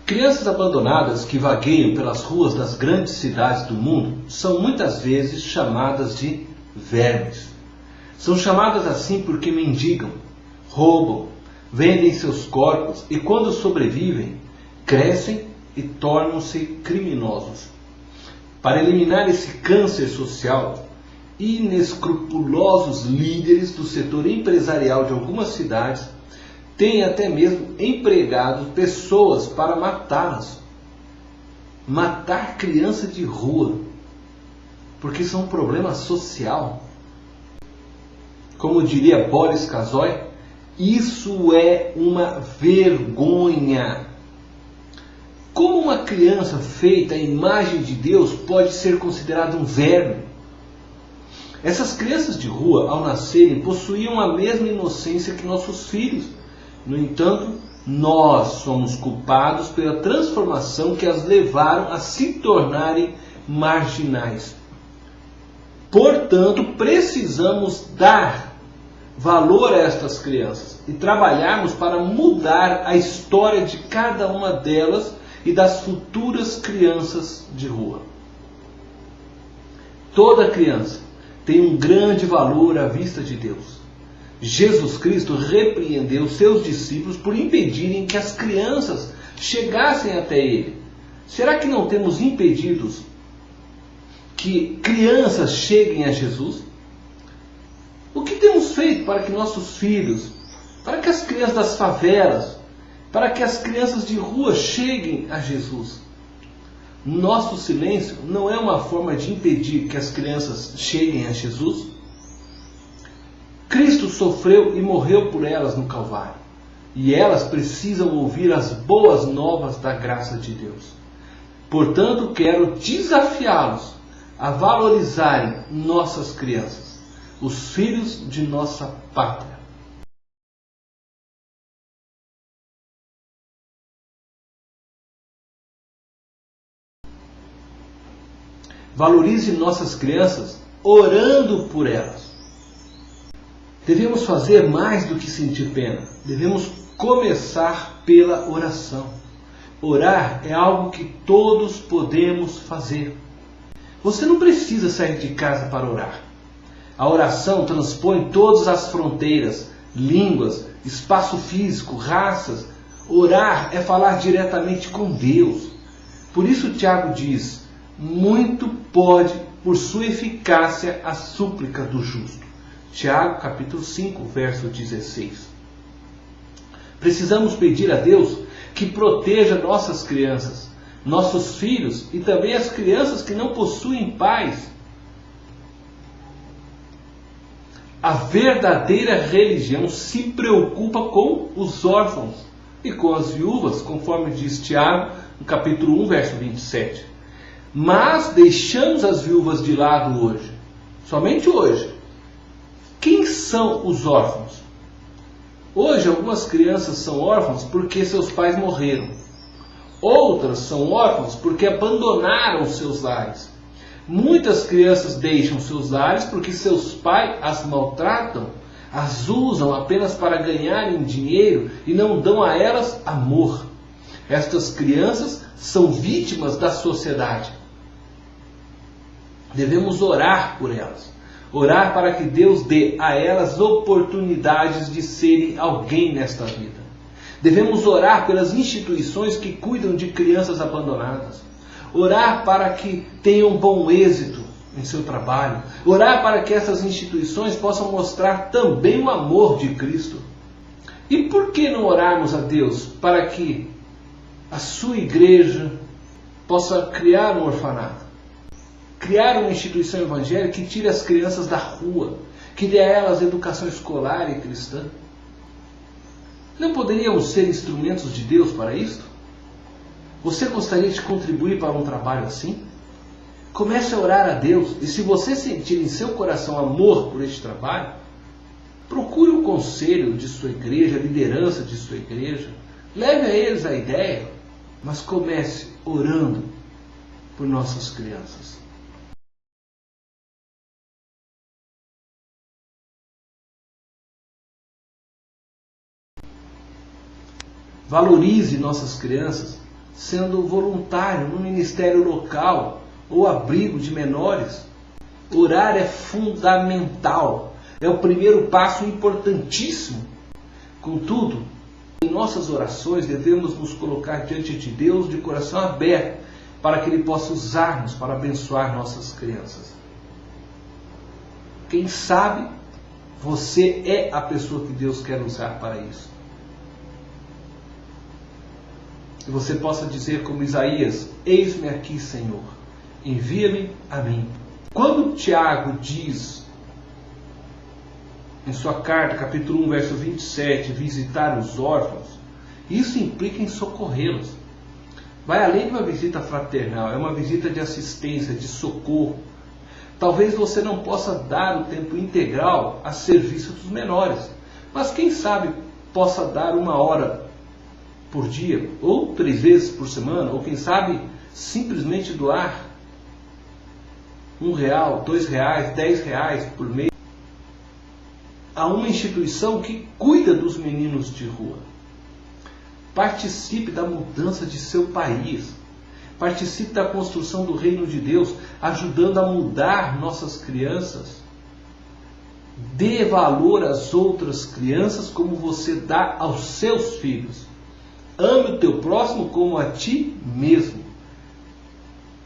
Crianças abandonadas que vagueiam pelas ruas das grandes cidades do mundo são muitas vezes chamadas de vermes. São chamadas assim porque mendigam, roubam, vendem seus corpos e, quando sobrevivem, crescem e tornam-se criminosos. Para eliminar esse câncer social, inescrupulosos líderes do setor empresarial de algumas cidades têm até mesmo empregado pessoas para matá-las. Matar criança de rua, porque isso é um problema social. Como diria Boris Casoy, isso é uma vergonha. Como uma criança feita à imagem de Deus pode ser considerada um verme? Essas crianças de rua, ao nascerem, possuíam a mesma inocência que nossos filhos. No entanto, nós somos culpados pela transformação que as levaram a se tornarem marginais. Portanto, precisamos dar valor a estas crianças e trabalharmos para mudar a história de cada uma delas e das futuras crianças de rua. Toda criança tem um grande valor à vista de Deus. Jesus Cristo repreendeu seus discípulos por impedirem que as crianças chegassem até Ele. Será que não temos impedidos que crianças cheguem a Jesus? O que temos feito para que nossos filhos, para que as crianças das favelas, para que as crianças de rua cheguem a Jesus? Nosso silêncio não é uma forma de impedir que as crianças cheguem a Jesus? Cristo sofreu e morreu por elas no Calvário, e elas precisam ouvir as boas novas da graça de Deus. Portanto, quero desafiá-los a valorizarem nossas crianças, os filhos de nossa pátria. Valorize nossas crianças orando por elas. Devemos fazer mais do que sentir pena. Devemos começar pela oração. Orar é algo que todos podemos fazer. Você não precisa sair de casa para orar. A oração transpõe todas as fronteiras, línguas, espaço físico, raças. Orar é falar diretamente com Deus. Por isso Tiago diz: muito pode, por sua eficácia, a súplica do justo. Tiago, capítulo 5, verso 16. Precisamos pedir a Deus que proteja nossas crianças, nossos filhos e também as crianças que não possuem pais. A verdadeira religião se preocupa com os órfãos e com as viúvas, conforme diz Tiago, no capítulo 1, verso 27. Mas deixamos as viúvas de lado hoje, somente hoje. Quem são os órfãos? Hoje, algumas crianças são órfãos porque seus pais morreram. Outras são órfãos porque abandonaram seus lares. Muitas crianças deixam seus lares porque seus pais as maltratam, as usam apenas para ganharem dinheiro e não dão a elas amor. Estas crianças são vítimas da sociedade. Devemos orar por elas. Orar para que Deus dê a elas oportunidades de serem alguém nesta vida. Devemos orar pelas instituições que cuidam de crianças abandonadas. Orar para que tenham bom êxito em seu trabalho. Orar para que essas instituições possam mostrar também o amor de Cristo. E por que não orarmos a Deus para que a sua igreja possa criar um orfanato? Criar uma instituição evangélica que tire as crianças da rua, que dê a elas educação escolar e cristã. Não poderíamos ser instrumentos de Deus para isto? Você gostaria de contribuir para um trabalho assim? Comece a orar a Deus, e se você sentir em seu coração amor por este trabalho, procure o conselho de sua igreja, a liderança de sua igreja, leve a eles a ideia, mas comece orando por nossas crianças. Valorize nossas crianças sendo voluntário no ministério local ou abrigo de menores. Orar é fundamental, é o primeiro passo importantíssimo. Contudo, em nossas orações devemos nos colocar diante de Deus de coração aberto, para que Ele possa usar-nos para abençoar nossas crianças. Quem sabe você é a pessoa que Deus quer usar para isso. Que você possa dizer como Isaías: eis-me aqui, Senhor, envia-me a mim. Quando Tiago diz em sua carta, capítulo 1, verso 27, visitar os órfãos, isso implica em socorrê-los. Vai além de uma visita fraternal, é uma visita de assistência, de socorro. Talvez você não possa dar o tempo integral a serviço dos menores, mas quem sabe possa dar 1 hora por dia, ou 3 vezes por semana, ou quem sabe simplesmente doar R$1, R$2, R$10 por mês a uma instituição que cuida dos meninos de rua. Participe da mudança de seu país. Participe da construção do reino de Deus, ajudando a mudar nossas crianças. Dê valor às outras crianças como você dá aos seus filhos. Ame o teu próximo como a ti mesmo.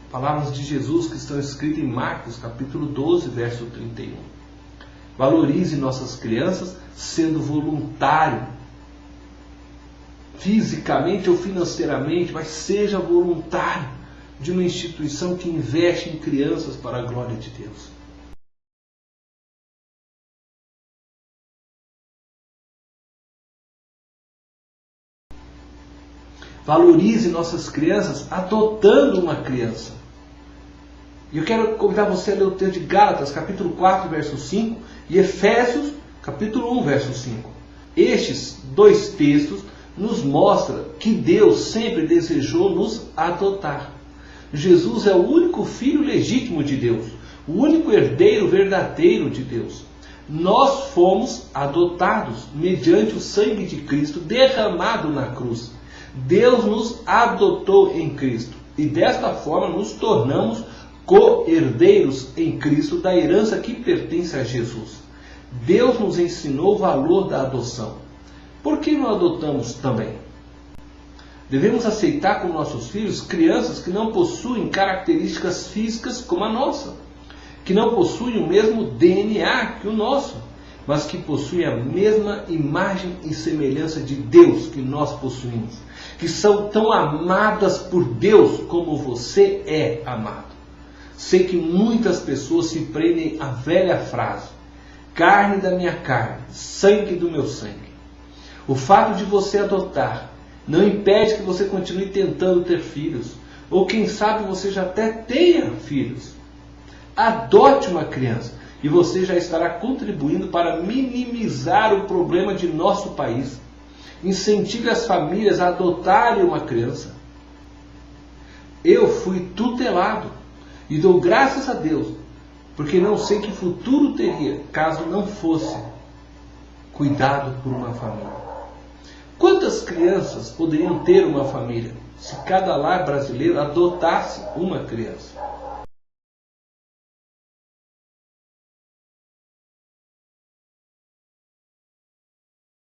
Palavras de Jesus que estão escritas em Marcos, capítulo 12, verso 31. Valorize nossas crianças sendo voluntário, fisicamente ou financeiramente, mas seja voluntário de uma instituição que investe em crianças para a glória de Deus. Valorize nossas crianças adotando uma criança. E eu quero convidar você a ler o texto de Gálatas, capítulo 4, verso 5, e Efésios, capítulo 1, verso 5. Estes 2 textos nos mostram que Deus sempre desejou nos adotar. Jesus é o único filho legítimo de Deus, o único herdeiro verdadeiro de Deus. Nós fomos adotados mediante o sangue de Cristo derramado na cruz. Deus nos adotou em Cristo e desta forma nos tornamos co-herdeiros em Cristo da herança que pertence a Jesus. Deus nos ensinou o valor da adoção. Por que não adotamos também? Devemos aceitar como nossos filhos crianças que não possuem características físicas como a nossa, que não possuem o mesmo DNA que o nosso, mas que possuem a mesma imagem e semelhança de Deus que nós possuímos, que são tão amadas por Deus como você é amado. Sei que muitas pessoas se prendem à velha frase: carne da minha carne, sangue do meu sangue. O fato de você adotar não impede que você continue tentando ter filhos, ou quem sabe você já até tenha filhos. Adote uma criança e você já estará contribuindo para minimizar o problema de nosso país. Incentive as famílias a adotarem uma criança. Eu fui tutelado e dou graças a Deus, porque não sei que futuro teria caso não fosse cuidado por uma família. Quantas crianças poderiam ter uma família se cada lar brasileiro adotasse uma criança?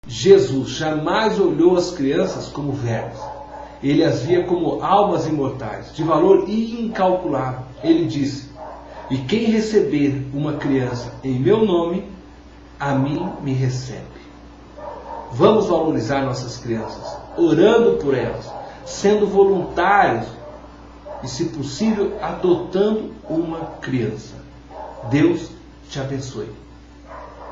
Jesus jamais olhou as crianças como vermes. Ele as via como almas imortais, de valor incalculável. Ele disse: e quem receber uma criança em meu nome, a mim me recebe. Vamos valorizar nossas crianças, orando por elas, sendo voluntários e, se possível, adotando uma criança. Deus te abençoe.